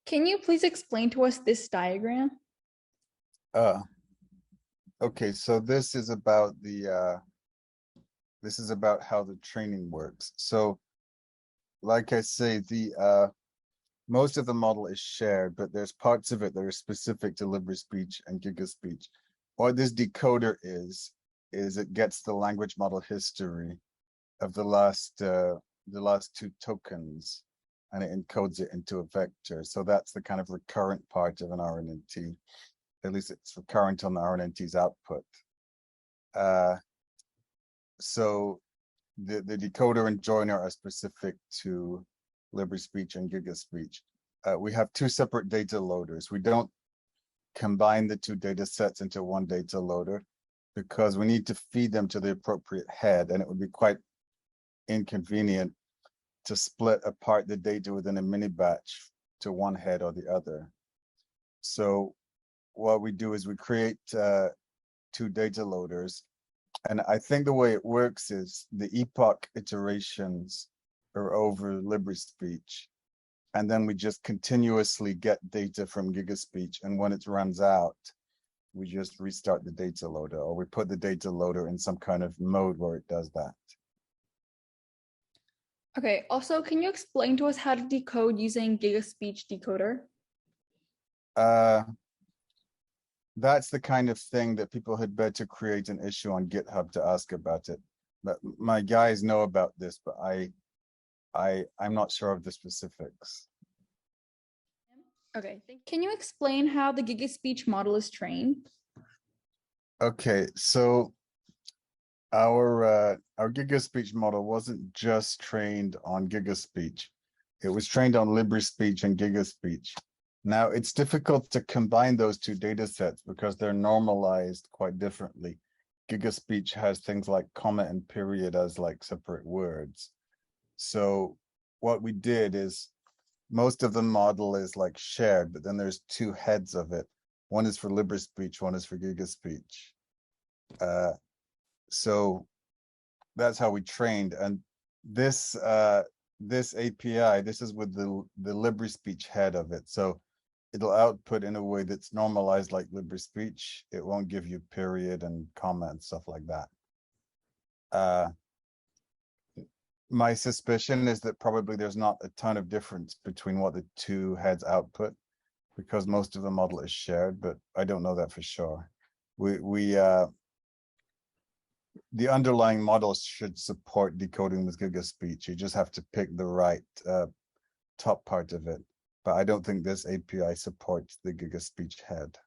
Can you please explain to us this diagram? Okay, so this is about how the training works. So, like I say, the most of the model is shared, but there's parts of it that are specific to LibreSpeech and GigaSpeech. What this decoder is it gets the language model history of the last two tokens, and it encodes it into a vector. So that's the kind of recurrent part of an RNNT. At least it's recurrent on the RNNT's output. So the decoder and joiner are specific to LibreSpeech and GigaSpeech. We have two separate data loaders. We don't combine the two data sets into one data loader because we need to feed them to the appropriate head, and it would be quite inconvenient to split apart the data within a mini batch to one head or the other. So what we do is we create two data loaders. And I think the way it works is the epoch iterations are over LibreSpeech. And then we just continuously get data from GigaSpeech. And when it runs out, we just restart the data loader, or we put the data loader in some kind of mode where it does that. Okay, also, can you explain to us how to decode using GigaSpeech decoder? That's the kind of thing that people had better create an issue on GitHub to ask about it. But my guys know about this, but I'm not sure of the specifics. Okay, can you explain how the GigaSpeech model is trained? Okay, so our GigaSpeech model wasn't just trained on GigaSpeech. It was trained on LibreSpeech and GigaSpeech. Now, it's difficult to combine those two data sets because they're normalized quite differently. GigaSpeech has things like comma and period as like separate words. So what we did is most of the model is like shared, but then there's two heads of it. One is for LibreSpeech, one is for GigaSpeech. So that's how we trained. And this API, this is with the LibreSpeech head of it. So it'll output in a way that's normalized like LibreSpeech. It won't give you period and comma and stuff like that. My suspicion is that probably there's not a ton of difference between what the two heads output because most of the model is shared, but I don't know that for sure. The underlying models should support decoding with GigaSpeech. You just have to pick the right top part of it. But I don't think this API supports the GigaSpeech head.